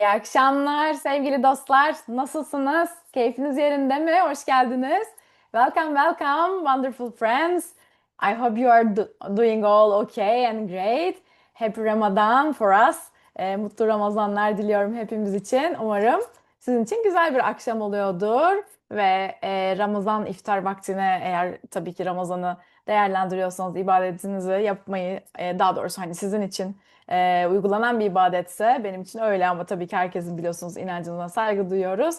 İyi akşamlar sevgili dostlar. Nasılsınız? Keyfiniz yerinde mi? Hoş geldiniz. Welcome, welcome, wonderful friends. I hope you are doing all okay and great. Happy Ramadan for us. Mutlu Ramazanlar diliyorum hepimiz için. Umarım sizin için güzel bir akşam oluyordur. Ve Ramazan iftar vaktine eğer tabii ki Ramazan'ı değerlendiriyorsanız ibadetinizi yapmayı daha doğrusu hani sizin için uygulanan bir ibadetse benim için öyle ama tabii ki herkesin biliyorsunuz inancına saygı duyuyoruz.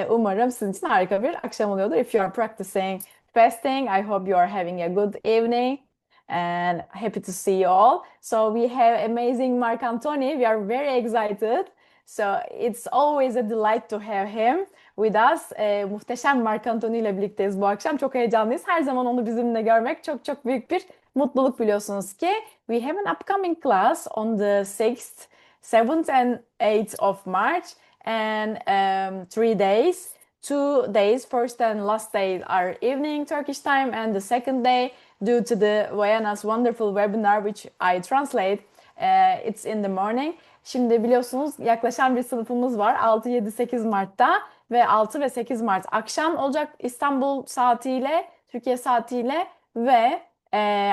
Umarım sizin için harika bir akşam oluyordur. If you are practicing fasting, I hope you are having a good evening and happy to see you all. So we have amazing Mark Anthony. We are very excited. So it's always a delight to have him with us. Muhteşem Mark Anthony ile birlikteyiz bu akşam. Çok heyecanlıyız. Her zaman onu bizimle görmek çok çok büyük bir mutluluk biliyorsunuz ki. We have an upcoming class on the 6th, 7th, and 8th of March, and 3 days. 2 days, first and last day are evening Turkish time, and the second day, due to the Viana's wonderful webinar, which I translate, it's in the morning. Şimdi biliyorsunuz yaklaşan bir sınıfımız var 6, 7, 8 Mart'ta ve 6 ve 8 Mart akşam olacak İstanbul saatiyle, Türkiye saatiyle ve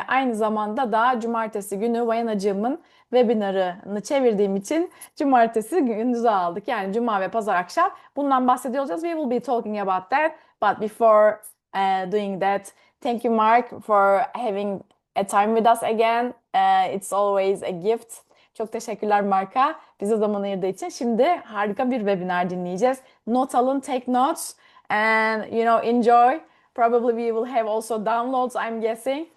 aynı zamanda da cumartesi günü Vayanacığımın webinarını çevirdiğim için cumartesi gündüzü aldık. Yani cuma ve pazar akşam bundan bahsediyor olacağız. We will be talking about that. But before doing that, thank you Mark for having a time with us again. It's always a gift. Çok teşekkürler Mark'a bize zaman ayırdığı için. Şimdi harika bir webinar dinleyeceğiz. Not alın, take notes and enjoy. Probably we will have also downloads, I'm guessing.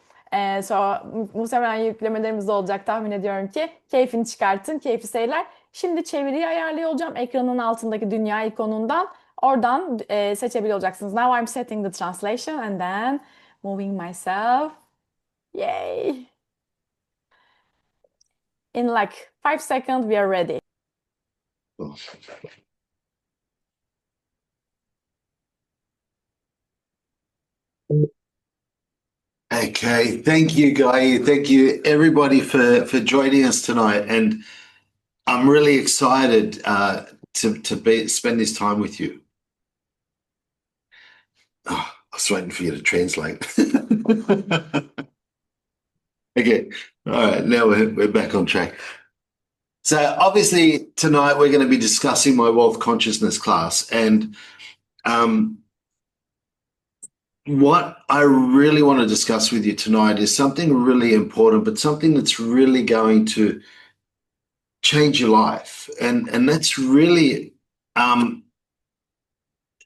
Muhtemelen yüklemelerimiz de olacak tahmin ediyorum ki. Keyfini çıkartın, keyifli seyirler. Şimdi çeviriyi ayarlıyor olacağım ekranın altındaki dünya ikonundan. Oradan seçebiliyor olacaksınız. Now I'm setting the translation and then moving myself. Yay! In like 5 seconds we are ready. Okay, thank you, Guy. Thank you, everybody, for joining us tonight. And I'm really excited to spend this time with you. Oh, I was waiting for you to translate. Okay, all right. Now we're back on track. So obviously tonight we're going to be discussing my wealth consciousness class, and what I really want to discuss with you tonight is something really important, but something that's really going to change your life. And that's really,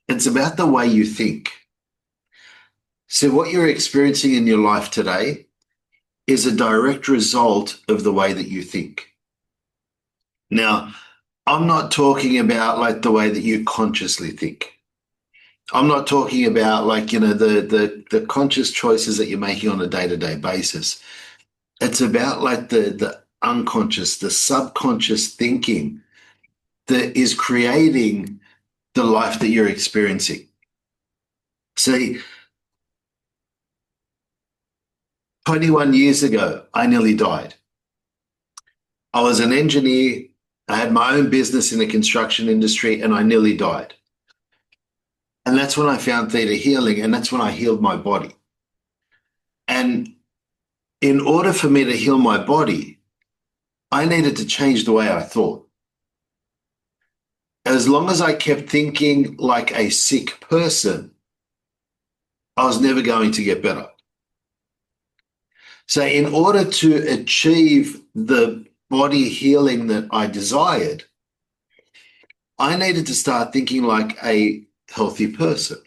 it's about the way you think. So what you're experiencing in your life today is a direct result of the way that you think. Now, I'm not talking about like the way that you consciously think. I'm not talking about like, the conscious choices that you're making on a day-to-day basis. It's about like the unconscious, the subconscious thinking that is creating the life that you're experiencing. See, 21 years ago, I nearly died. I was an engineer. I had my own business in the construction industry and I nearly died. And that's when I found theta healing, and that's when I healed my body. And in order for me to heal my body, I needed to change the way I thought. As long as I kept thinking like a sick person, I was never going to get better. So in order to achieve the body healing that I desired, I needed to start thinking like a healthy person.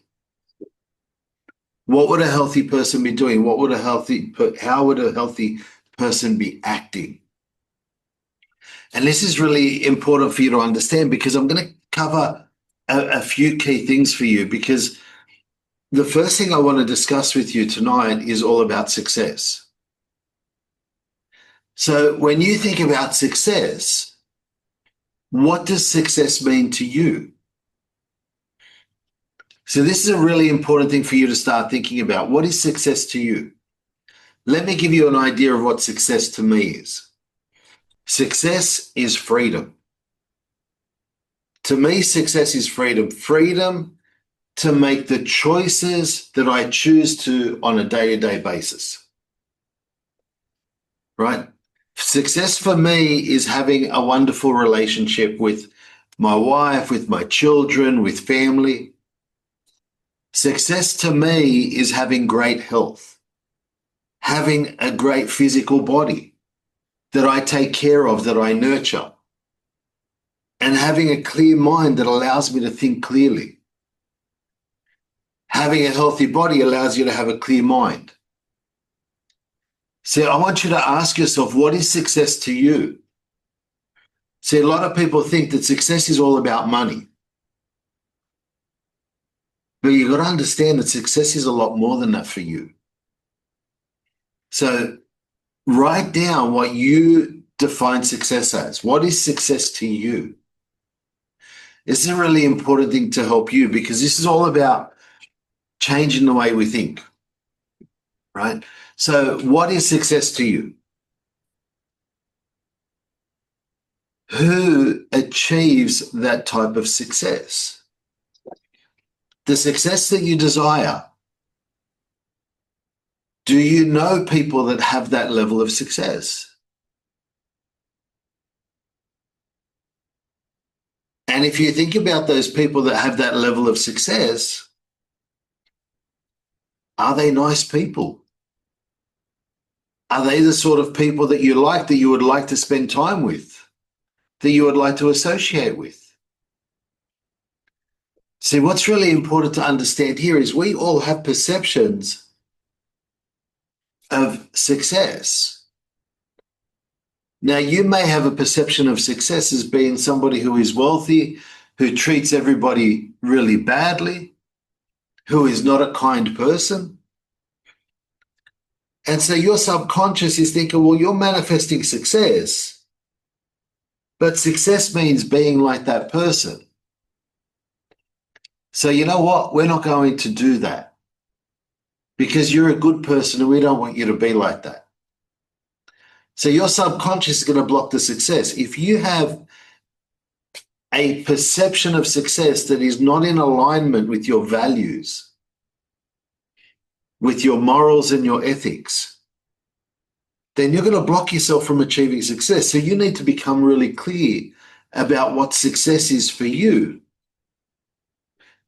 What would a healthy person be doing? How would a healthy person be acting? And this is really important for you to understand, because I'm going to cover a few key things for you, because the first thing I want to discuss with you tonight is all about success. So when you think about success, what does success mean to you? So this is a really important thing for you to start thinking about. What is success to you? Let me give you an idea of what success to me is. Success is freedom. To me, success is freedom. Freedom to make the choices that I choose to on a day-to-day basis. Right? Success for me is having a wonderful relationship with my wife, with my children, with family. Success to me is having great health, having a great physical body that I take care of, that I nurture, and having a clear mind that allows me to think clearly. Having a healthy body allows you to have a clear mind. So I want you to ask yourself, what is success to you? See, a lot of people think that success is all about money. But you've got to understand that success is a lot more than that for you. So write down what you define success as. What is success to you? This is a really important thing to help you, because this is all about changing the way we think, right? So what is success to you? Who achieves that type of success? The success that you desire. Do you know people that have that level of success? And if you think about those people that have that level of success, are they nice people? Are they the sort of people that you like, that you would like to spend time with, that you would like to associate with? See, what's really important to understand here is we all have perceptions of success. Now, you may have a perception of success as being somebody who is wealthy, who treats everybody really badly, who is not a kind person. And so your subconscious is thinking, well, you're manifesting success, but success means being like that person. So you know what? We're not going to do that, because you're a good person and we don't want you to be like that. So your subconscious is going to block the success. If you have a perception of success that is not in alignment with your values, with your morals and your ethics, then you're going to block yourself from achieving success. So you need to become really clear about what success is for you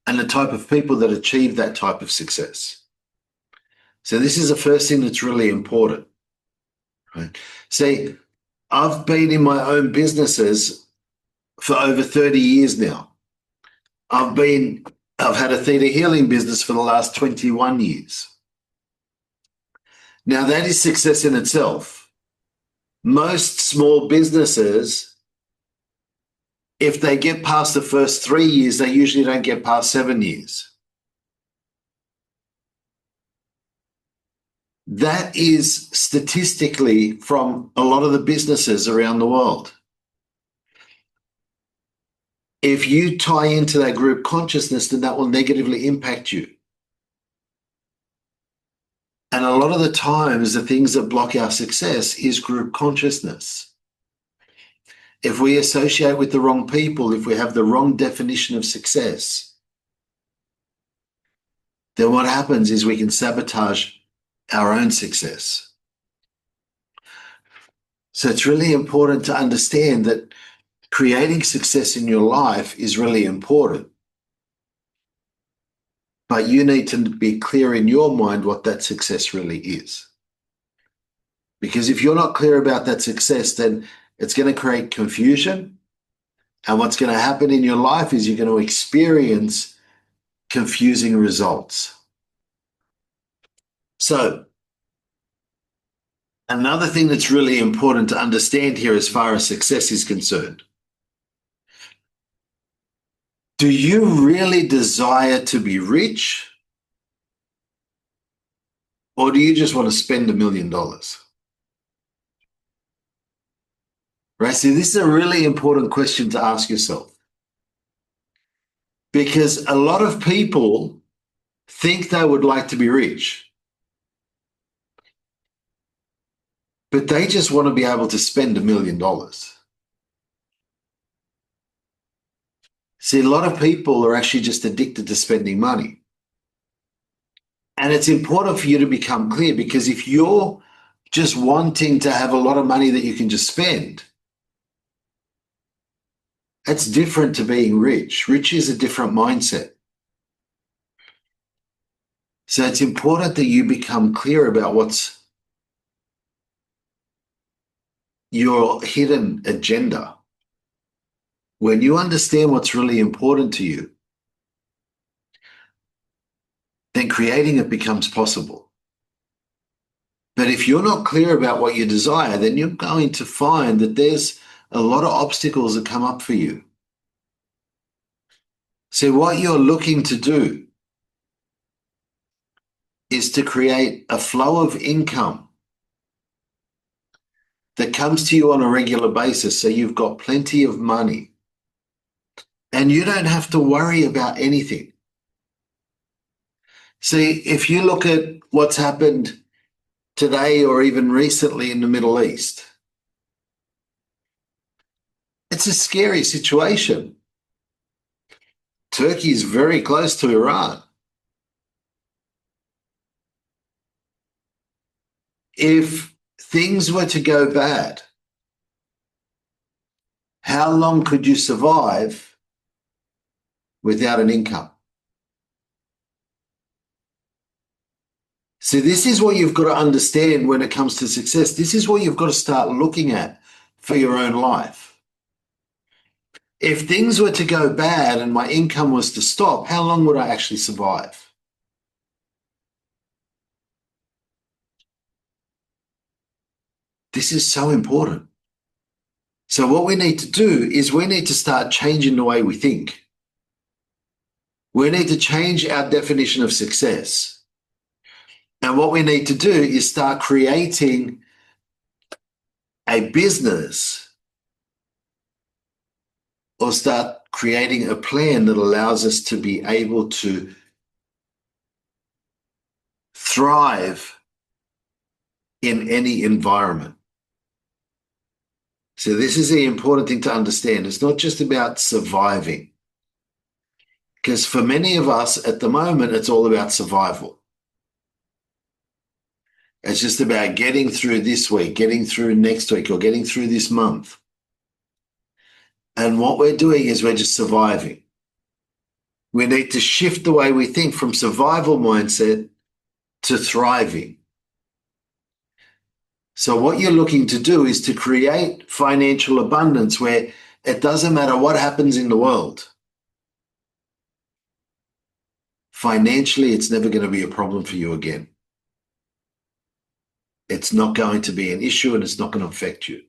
and the type of people that achieve that type of success. So this is the first thing that's really important, right? See, I've been in my own businesses for over 30 years now. I've had a theta healing business for the last 21 years. Now, that is success in itself. Most small businesses, if they get past the first 3 years, they usually don't get past 7 years. That is statistically from a lot of the businesses around the world. If you tie into that group consciousness, then that will negatively impact you. And a lot of the times, the things that block our success is group consciousness. If we associate with the wrong people, if we have the wrong definition of success, then what happens is we can sabotage our own success. So it's really important to understand that creating success in your life is really important. But you need to be clear in your mind what that success really is. Because if you're not clear about that success, then it's going to create confusion. And what's going to happen in your life is you're going to experience confusing results. So, another thing that's really important to understand here as far as success is concerned. Do you really desire to be rich? Or do you just want to spend $1 million? Right? So this is a really important question to ask yourself. Because a lot of people think they would like to be rich, but they just want to be able to spend $1 million. See, a lot of people are actually just addicted to spending money. And it's important for you to become clear, because if you're just wanting to have a lot of money that you can just spend, that's different to being rich. Rich is a different mindset. So it's important that you become clear about what's your hidden agenda. When you understand what's really important to you, then creating it becomes possible. But if you're not clear about what you desire, then you're going to find that there's a lot of obstacles that come up for you. So what you're looking to do is to create a flow of income that comes to you on a regular basis, so you've got plenty of money and you don't have to worry about anything. See, if you look at what's happened today or even recently in the Middle East, it's a scary situation. Turkey is very close to Iran. If things were to go bad, how long could you survive without an income? So this is what you've got to understand when it comes to success. This is what you've got to start looking at for your own life. If things were to go bad and my income was to stop, how long would I actually survive? This is so important. So what we need to do is we need to start changing the way we think. We need to change our definition of success. And what we need to do is start creating a business, or start creating a plan that allows us to be able to thrive in any environment. So this is the important thing to understand. It's not just about surviving, because for many of us at the moment, it's all about survival. It's just about getting through this week, getting through next week, or getting through this month. And what we're doing is we're just surviving. We need to shift the way we think from survival mindset to thriving. So what you're looking to do is to create financial abundance where it doesn't matter what happens in the world. Financially, it's never going to be a problem for you again. It's not going to be an issue, and it's not going to affect you.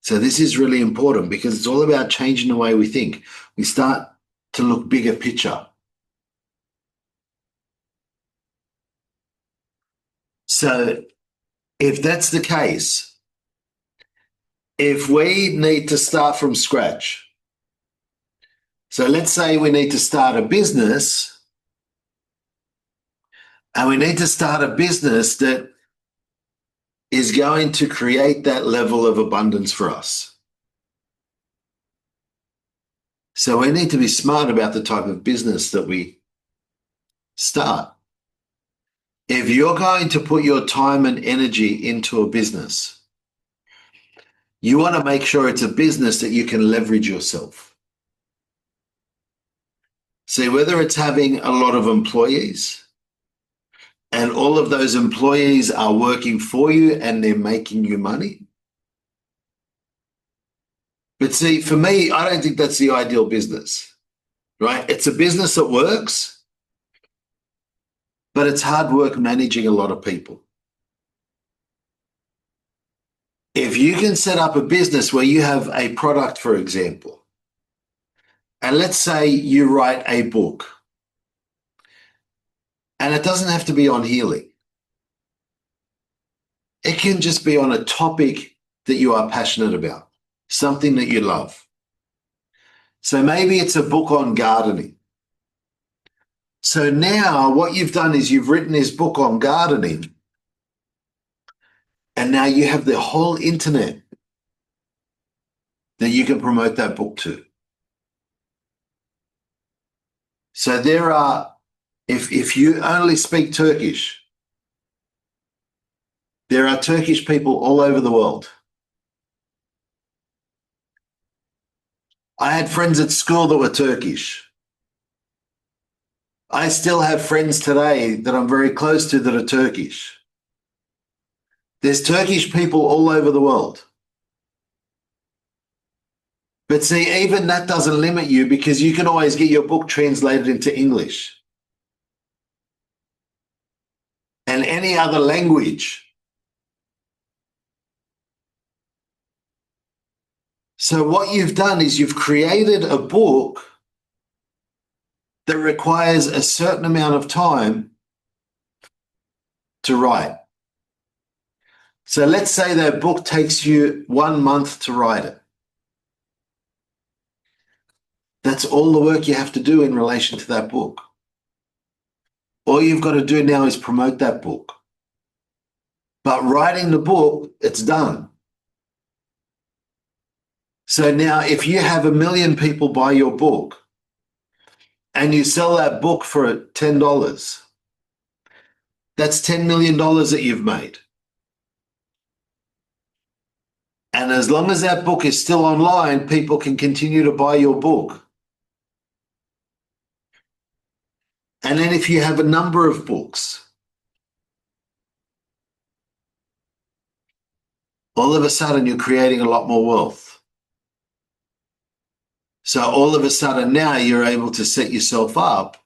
So this is really important, because it's all about changing the way we think. We start to look bigger picture. So if that's the case, if we need to start from scratch, so let's say we need to start a business, and we need to start a business that is going to create that level of abundance for us. So we need to be smart about the type of business that we start. If you're going to put your time and energy into a business, you want to make sure it's a business that you can leverage yourself. See, whether it's having a lot of employees and all of those employees are working for you and they're making you money. But see, for me, I don't think that's the ideal business, right? It's a business that works, but it's hard work managing a lot of people. If you can set up a business where you have a product, for example, and let's say you write a book, and it doesn't have to be on healing. It can just be on a topic that you are passionate about, something that you love. So maybe it's a book on gardening. So now what you've done is you've written this book on gardening, and now you have the whole internet that you can promote that book to. So there are, if you only speak Turkish, there are Turkish people all over the world. I had friends at school that were Turkish. I still have friends today that I'm very close to that are Turkish. There's Turkish people all over the world. But see, even that doesn't limit you, because you can always get your book translated into English and any other language. So what you've done is you've created a book that requires a certain amount of time to write. So let's say that book takes you 1 month to write it. That's all the work you have to do in relation to that book. All you've got to do now is promote that book. But writing the book, it's done. So now if you have 1 million people buy your book and you sell that book for $10, that's $10 million that you've made. And as long as that book is still online, people can continue to buy your book. And then if you have a number of books, all of a sudden you're creating a lot more wealth. So all of a sudden now you're able to set yourself up.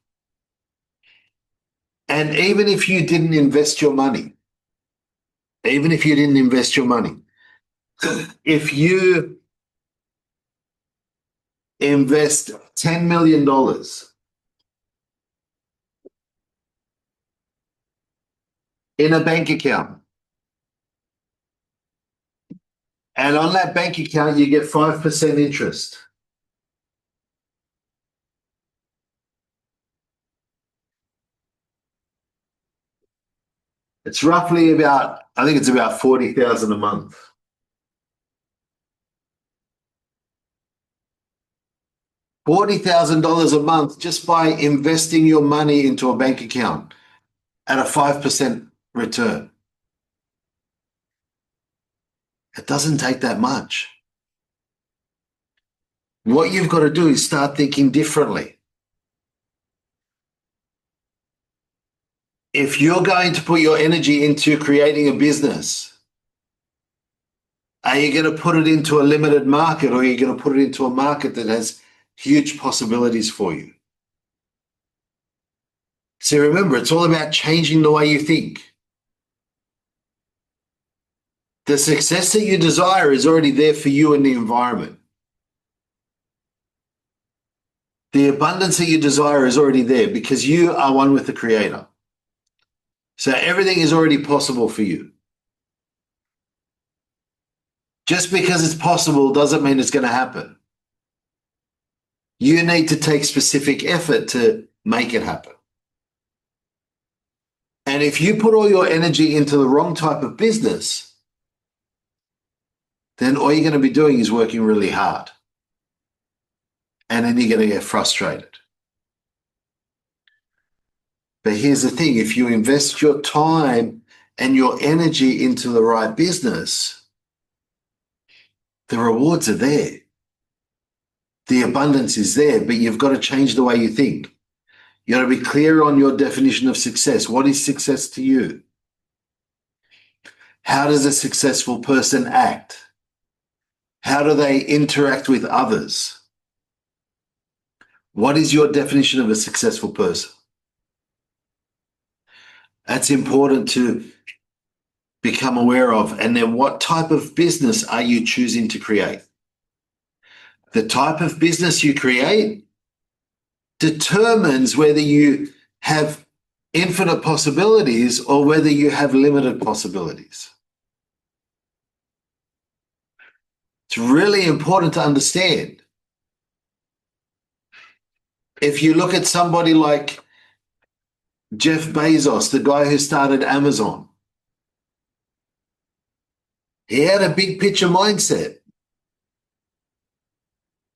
And even if you didn't invest your money, if you invest $10 million in a bank account, and on that bank account you get 5% interest, it's roughly about, I think it's about $40,000 a month. $40,000 a month just by investing your money into a bank account at a 5% return. It doesn't take that much. What you've got to do is start thinking differently. If you're going to put your energy into creating a business, are you going to put it into a limited market, or are you going to put it into a market that has huge possibilities for you? So remember, it's all about changing the way you think. The success that you desire is already there for you in the environment. The abundance that you desire is already there because you are one with the Creator. So everything is already possible for you. Just because it's possible doesn't mean it's going to happen. You need to take specific effort to make it happen. And if you put all your energy into the wrong type of business, then all you're going to be doing is working really hard. And then you're going to get frustrated. But here's the thing, if you invest your time and your energy into the right business, the rewards are there. The abundance is there, but you've got to change the way you think. You've got to be clear on your definition of success. What is success to you? How does a successful person act? How do they interact with others? What is your definition of a successful person? That's important to become aware of. And then what type of business are you choosing to create? The type of business you create determines whether you have infinite possibilities or whether you have limited possibilities. It's really important to understand. If you look at somebody like Jeff Bezos, the guy who started Amazon, he had a big picture mindset.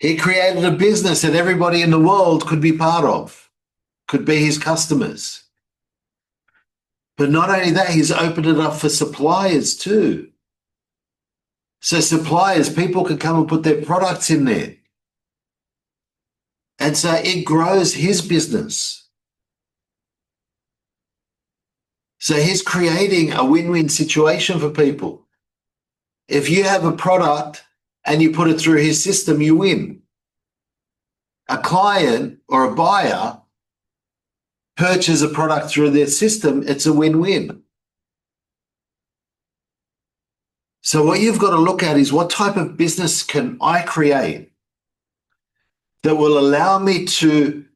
He created a business that everybody in the world could be part of, could be his customers. But not only that, he's opened it up for suppliers too. So suppliers, people can come and put their products in there. And so it grows his business. So he's creating a win-win situation for people. If you have a product and you put it through his system, you win. A client or a buyer purchase a product through their system, it's a win-win. So what you've got to look at is what type of business can I create that will allow me to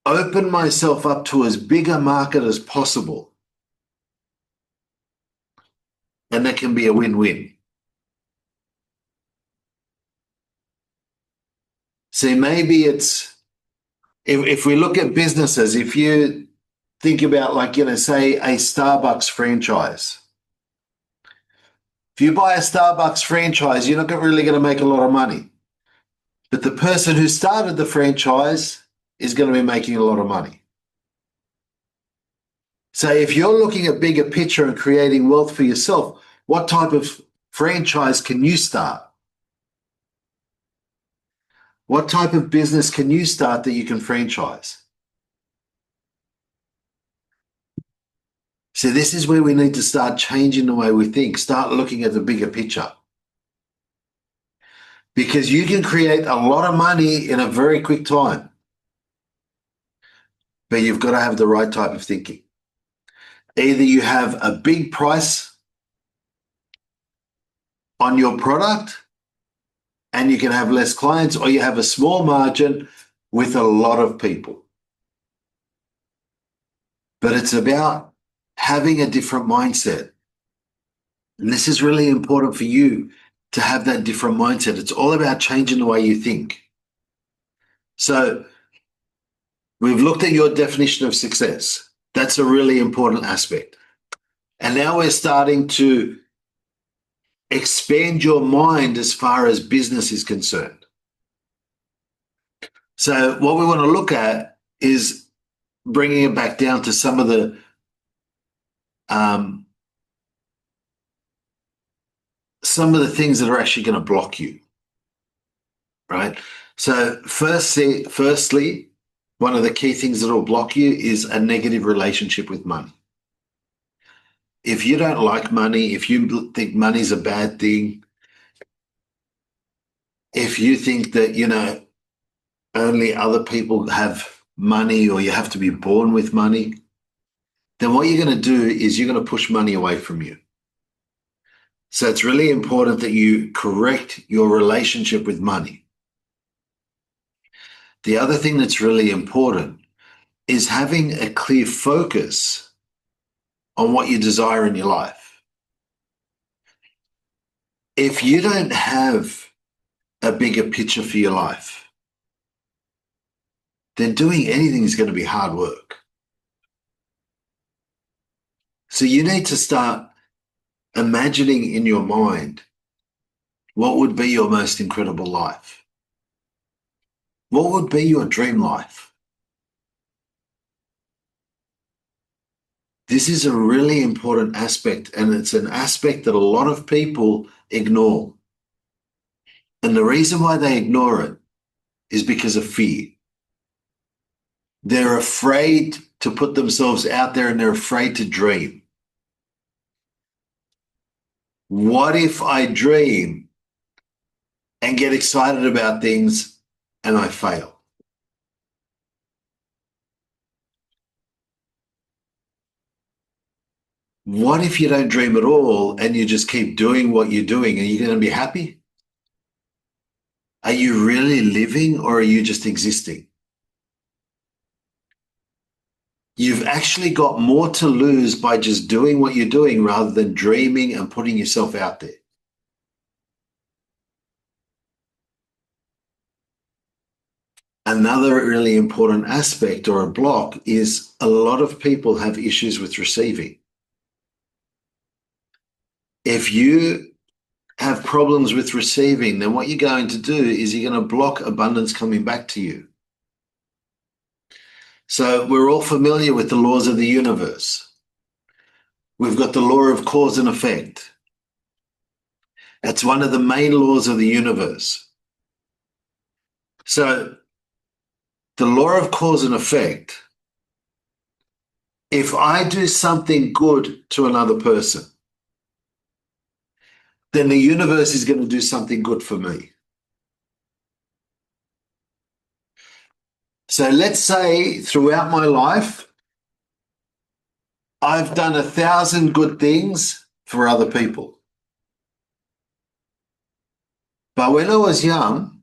open myself up to as big a market as possible. And that can be a win-win. See, maybe it's, if we look at businesses, if you think about like, say a Starbucks franchise. If you buy a Starbucks franchise, you're not really going to make a lot of money. But the person who started the franchise is going to be making a lot of money. So if you're looking at bigger picture and creating wealth for yourself, what type of franchise can you start? What type of business can you start that you can franchise? So this is where we need to start changing the way we think, start looking at the bigger picture. Because you can create a lot of money in a very quick time. But you've got to have the right type of thinking. Either you have a big price on your product and you can have less clients, or you have a small margin with a lot of people. But it's about having a different mindset. And this is really important for you to have that different mindset. It's all about changing the way you think. So we've looked at your definition of success. That's a really important aspect. And now we're starting to expand your mind as far as business is concerned. So what we want to look at is bringing it back down to some of the things that are actually going to block you, right? So firstly, one of the key things that will block you is a negative relationship with money. If you don't like money, if you think money's a bad thing, if you think that, only other people have money or you have to be born with money, then what you're going to do is you're going to push money away from you. So it's really important that you correct your relationship with money. The other thing that's really important is having a clear focus on what you desire in your life. If you don't have a bigger picture for your life, then doing anything is going to be hard work. So you need to start imagining in your mind what would be your most incredible life. What would be your dream life? This is a really important aspect, and it's an aspect that a lot of people ignore. And the reason why they ignore it is because of fear. They're afraid to put themselves out there and they're afraid to dream. What if I dream and get excited about things and I fail? What if you don't dream at all and you just keep doing what you're doing? Are you going to be happy? Are you really living, or are you just existing? You've actually got more to lose by just doing what you're doing rather than dreaming and putting yourself out there. Another really important aspect or a block is a lot of people have issues with receiving. If you have problems with receiving, then what you're going to do is you're going to block abundance coming back to you. So we're all familiar with the laws of the universe. We've got the law of cause and effect. That's one of the main laws of the universe. So the law of cause and effect, if I do something good to another person, then the universe is going to do something good for me. So let's say throughout my life, I've done 1,000 good things for other people. But when I was young,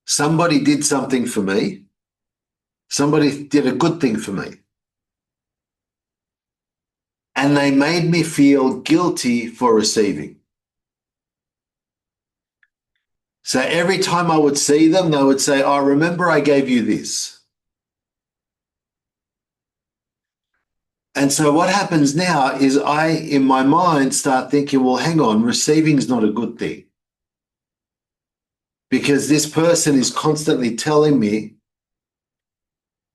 somebody did something for me. Somebody did a good thing for me. And they made me feel guilty for receiving. So every time I would see them, they would say, "Oh, remember I gave you this." And so what happens now is I, in my mind, start thinking, well, hang on, receiving is not a good thing. Because this person is constantly telling me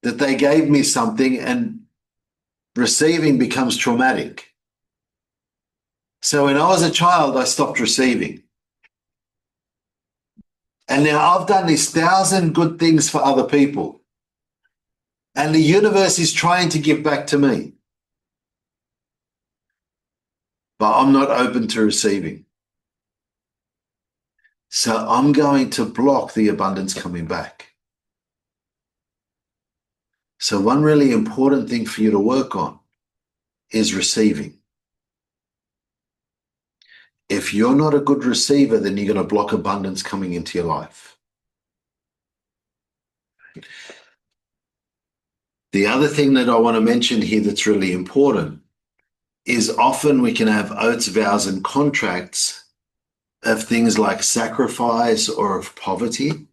that they gave me something, and receiving becomes traumatic. So when I was a child, I stopped receiving. And now I've done these 1,000 good things for other people. And the universe is trying to give back to me. But I'm not open to receiving. So I'm going to block the abundance coming back. So one really important thing for you to work on is receiving. If you're not a good receiver, then you're going to block abundance coming into your life. The other thing that I want to mention here that's really important is often we can have oaths, vows, and contracts of things like sacrifice or of poverty.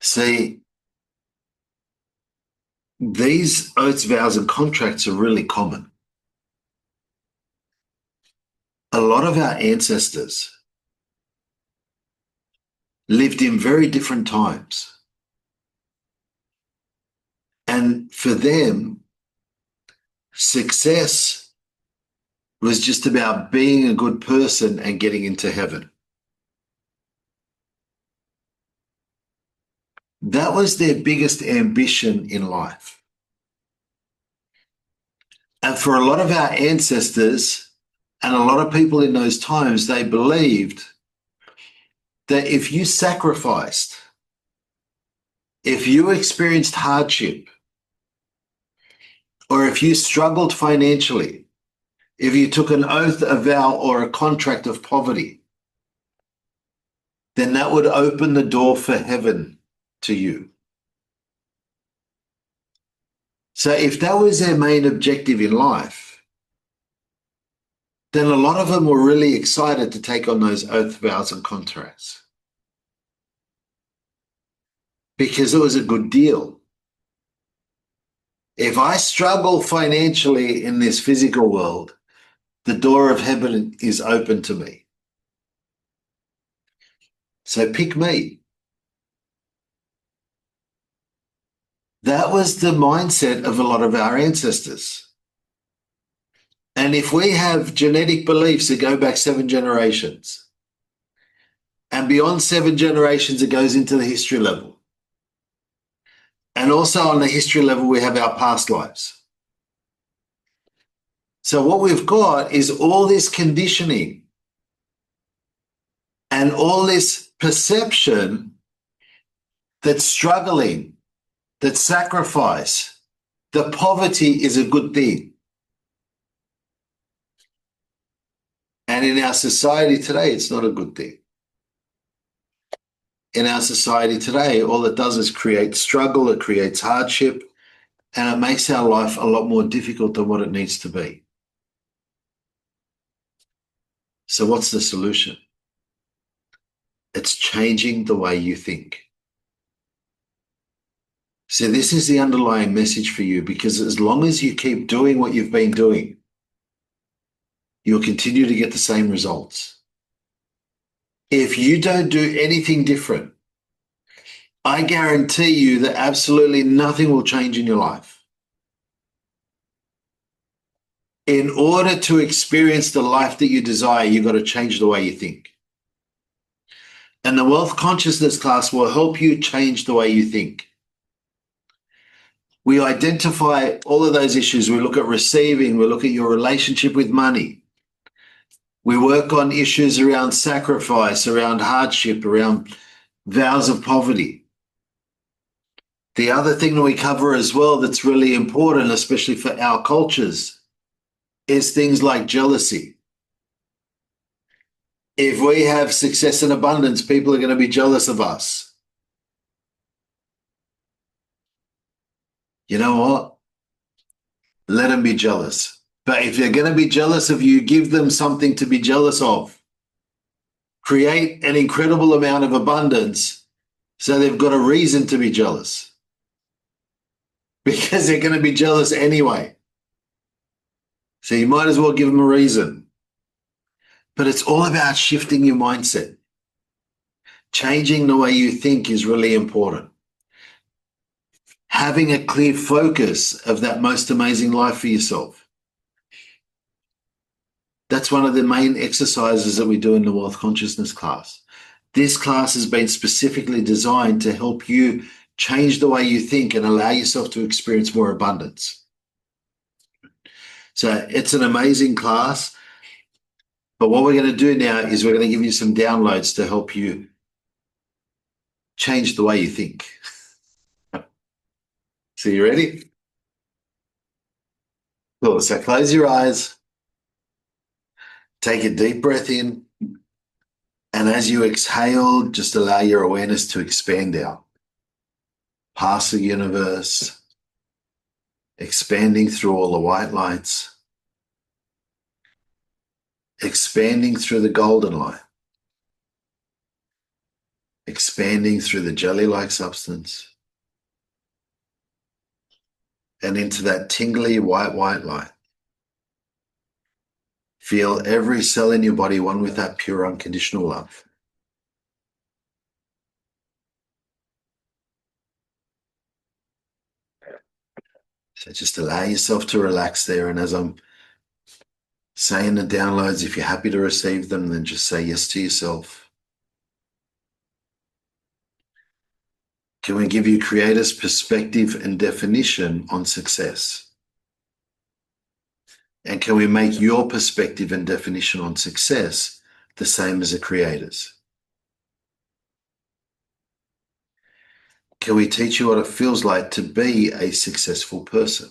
See, these oaths, vows, and contracts are really common. A lot of our ancestors lived in very different times. And for them, success was just about being a good person and getting into heaven. That was their biggest ambition in life. And for a lot of our ancestors and a lot of people in those times, they believed that if you sacrificed, if you experienced hardship, or if you struggled financially, if you took an oath, a vow, or a contract of poverty, then that would open the door for heaven to you. So if that was their main objective in life, then a lot of them were really excited to take on those oath, vows, and contracts because it was a good deal. If I struggle financially in this physical world, the door of heaven is open to me. So pick me. That was the mindset of a lot of our ancestors. And if we have genetic beliefs that go back 7 generations, and beyond 7 generations, it goes into the history level. And also on the history level, we have our past lives. So what we've got is all this conditioning and all this perception that struggling, that sacrifice, that poverty is a good thing. And in our society today, it's not a good thing. In our society today, all it does is create struggle, it creates hardship, and it makes our life a lot more difficult than what it needs to be. So what's the solution? It's changing the way you think. So this is the underlying message for you, because as long as you keep doing what you've been doing, you'll continue to get the same results. If you don't do anything different, I guarantee you that absolutely nothing will change in your life. In order to experience the life that you desire, you've got to change the way you think. And the Wealth Consciousness class will help you change the way you think. We identify all of those issues. We look at receiving, we look at your relationship with money. We work on issues around sacrifice, around hardship, around vows of poverty. The other thing that we cover as well that's really important, especially for our cultures, is things like jealousy. If we have success and abundance, people are going to be jealous of us. You know what? Let them be jealous. But if they're going to be jealous of you, give them something to be jealous of. Create an incredible amount of abundance so they've got a reason to be jealous. Because they're going to be jealous anyway. So you might as well give them a reason. But it's all about shifting your mindset. Changing the way you think is really important. Having a clear focus of that most amazing life for yourself. That's one of the main exercises that we do in the Wealth Consciousness class. This class has been specifically designed to help you change the way you think and allow yourself to experience more abundance. So it's an amazing class. But what we're going to do now is we're going to give you some downloads to help you change the way you think. So you ready? Cool. So close your eyes. Take a deep breath in. And as you exhale, just allow your awareness to expand out. Past the universe, expanding through all the white lights, expanding through the golden light, expanding through the jelly-like substance, and into that tingly white light. Feel every cell in your body one with that pure unconditional love. So just allow yourself to relax there. And as I'm saying the downloads, if you're happy to receive them, then just say yes to yourself. Can we give you creator's perspective and definition on success? And can we make your perspective and definition on success the same as the creator's? Can we teach you what it feels like to be a successful person?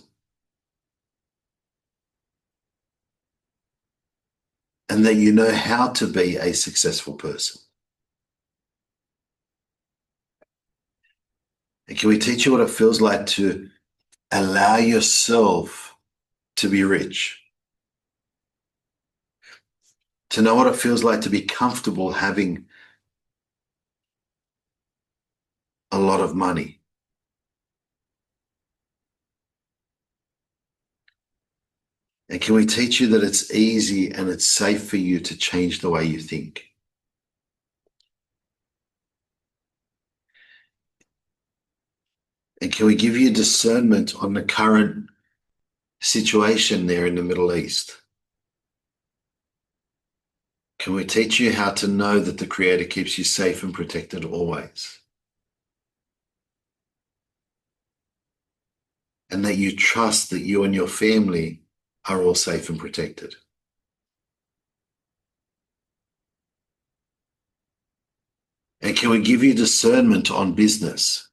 And that you know how to be a successful person? And can we teach you what it feels like to allow yourself to be rich? To know what it feels like to be comfortable having a lot of money? And can we teach you that it's easy and it's safe for you to change the way you think? And can we give you discernment on the current situation there in the Middle East? Can we teach you how to know that the Creator keeps you safe and protected always? And that you trust that you and your family are all safe and protected? And can we give you discernment on business?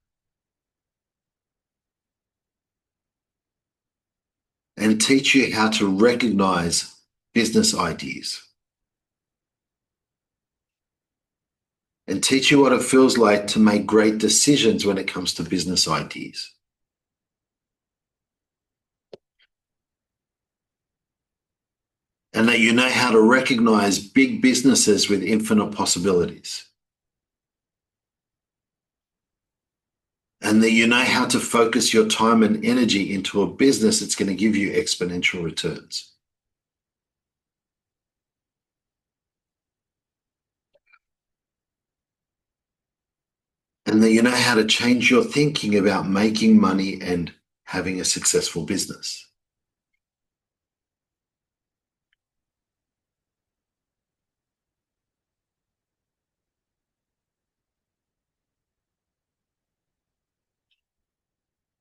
And teach you how to recognize business ideas? And teach you what it feels like to make great decisions when it comes to business ideas? And that you know how to recognize big businesses with infinite possibilities? and that you know how to focus your time and energy into a business that's going to give you exponential returns. And that you know how to change your thinking about making money and having a successful business.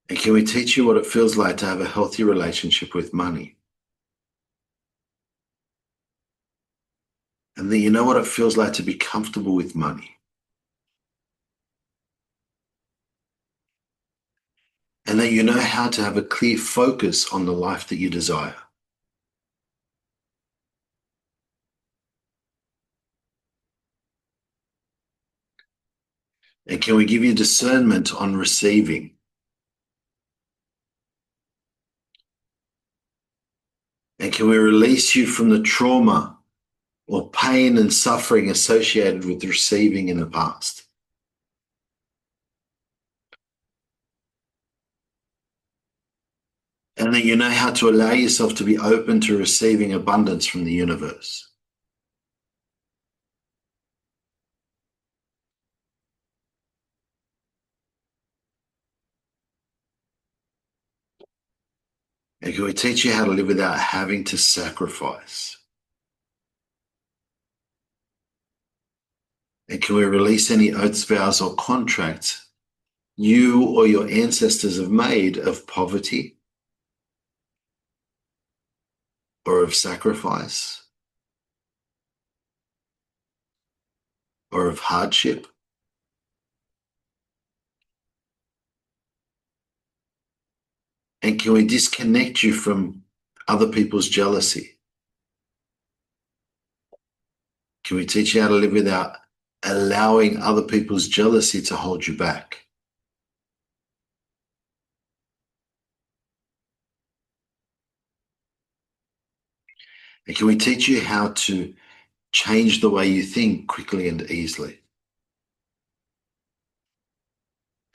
And can we teach you what it feels like to have a healthy relationship with money? And that you know what it feels like to be comfortable with money. And that you know how to have a clear focus on the life that you desire. And can we give you discernment on receiving? And can we release you from the trauma or pain and suffering associated with receiving in the past? And that you know how to allow yourself to be open to receiving abundance from the universe. And can we teach you how to live without having to sacrifice? And can we release any oaths, vows, or contracts you or your ancestors have made of poverty or of sacrifice or of hardship? And can we disconnect you from other people's jealousy? Can we teach you how to live without allowing other people's jealousy to hold you back? And can we teach you how to change the way you think quickly and easily?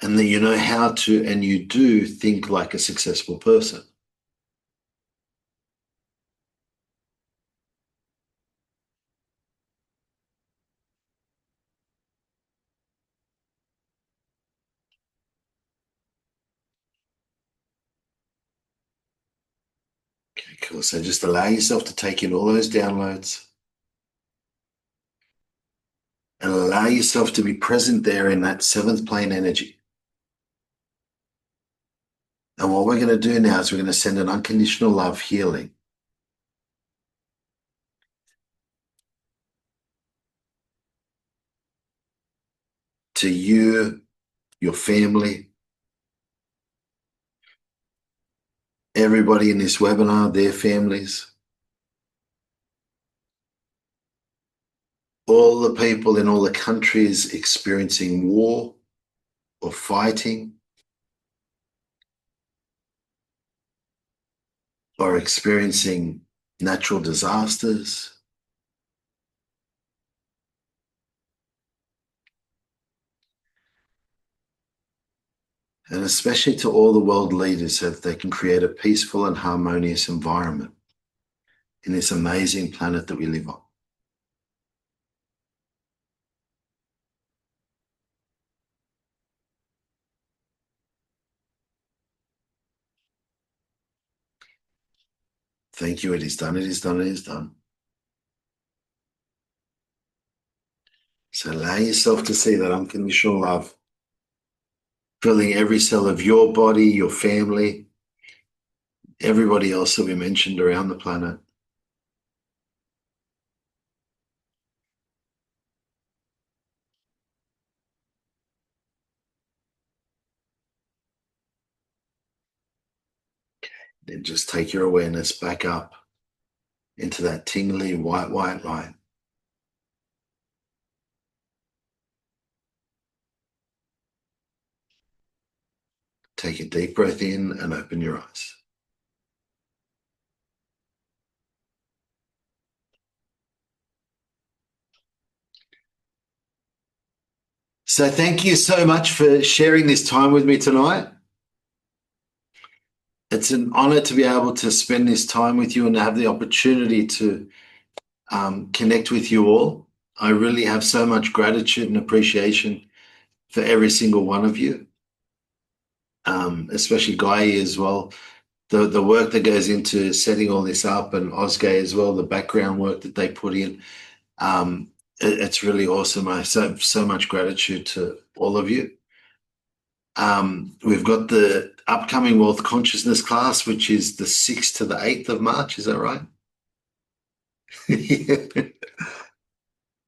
And that you know how to, and you do, think like a successful person. Okay, cool. So just allow yourself to take in all those downloads and allow yourself to be present there in that seventh plane energy. And what we're going to do now is we're going to send an unconditional love healing to you, your family, everybody in this webinar, their families, all the people in all the countries experiencing war or fighting or experiencing natural disasters. And especially to all the world leaders so that they can create a peaceful and harmonious environment in this amazing planet that we live on. Thank you. It is done. It is done. It is done. So allow yourself to see that unconditional love filling every cell of your body, your family, everybody else that we mentioned around the planet. Then just take your awareness back up into that tingly white light. Take a deep breath in and open your eyes. So thank you so much for sharing this time with me tonight. It's an honor to be able to spend this time with you and to have the opportunity to connect with you all. I really have so much gratitude and appreciation for every single one of you, especially Guy as well. The work that goes into setting all this up, and Osgay as well, the background work that they put in. It's really awesome. I have so much gratitude to all of you. We've got the upcoming Wealth Consciousness class, which is the 6th to the 8th of March. Is that right?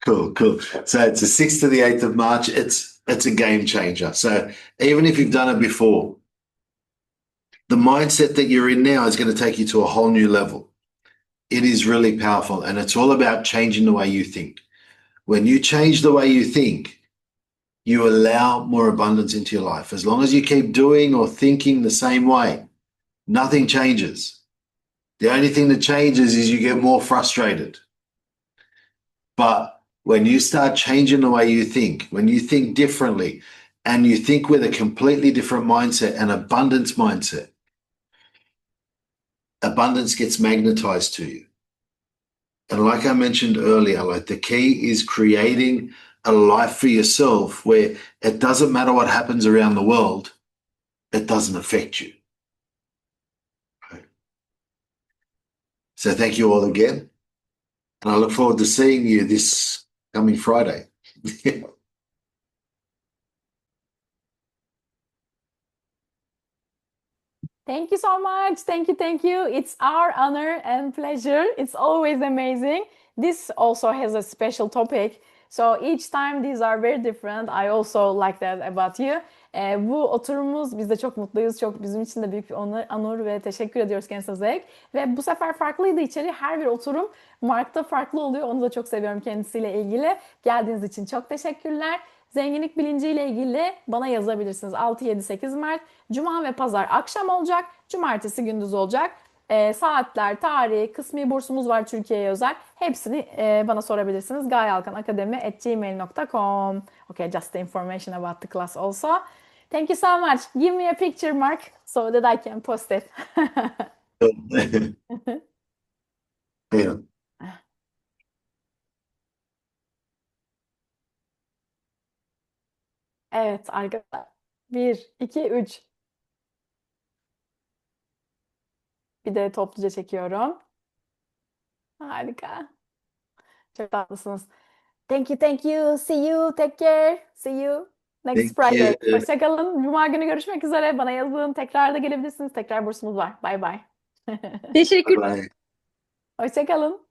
Cool, cool. So it's the 6th to the 8th of March. It's a game changer. So even if you've done it before, the mindset that you're in now is going to take you to a whole new level. It is really powerful, and it's all about changing the way you think. When you change the way you think, you allow more abundance into your life. As long as you keep doing or thinking the same way, nothing changes. The only thing that changes is you get more frustrated. But when you start changing the way you think, when you think differently, and you think with a completely different mindset, an abundance mindset, abundance gets magnetized to you. And like I mentioned earlier, like the key is creating a life for yourself where it doesn't matter what happens around the world, it doesn't affect you. Right? So thank you all again. And I look forward to seeing you this coming Friday. Thank you so much. Thank you. Thank you. It's our honor and pleasure. It's always amazing. This also has a special topic. So each time these are very different. I also like that about you. Bu oturumumuz biz de çok mutluyuz. Çok bizim için de büyük bir onur ve teşekkür ediyoruz kendisine Zevk. Ve bu sefer farklıydı içeri. Her bir oturum Mark'ta farklı oluyor. Onu da çok seviyorum kendisiyle ilgili. Geldiğiniz için çok teşekkürler. Zenginlik bilinciyle ilgili bana yazabilirsiniz. 6, 7, 8 Mart. Cuma ve pazar akşam olacak. Cumartesi gündüz olacak. Saatler, tarih, kısmi bursumuz var Türkiye'ye özel. Hepsini bana sorabilirsiniz. gayalkanakademi@gmail.com. Okay, just the information about the class also. Thank you so much. Give me a picture, Mark, so that I can post it. Yeah. Evet arkadaşlar. 1, 2, 3. Bir de topluca çekiyorum. Harika. Çok tatlısınız. Thank you, thank you. See you. Take care. See you next Thank you. Friday. Hoşça kalın. Cuma günü görüşmek üzere. Bana yazın. Tekrar da gelebilirsiniz. Tekrar bursumuz var. Bye bye. Teşekkür Bye. Hoşça kalın.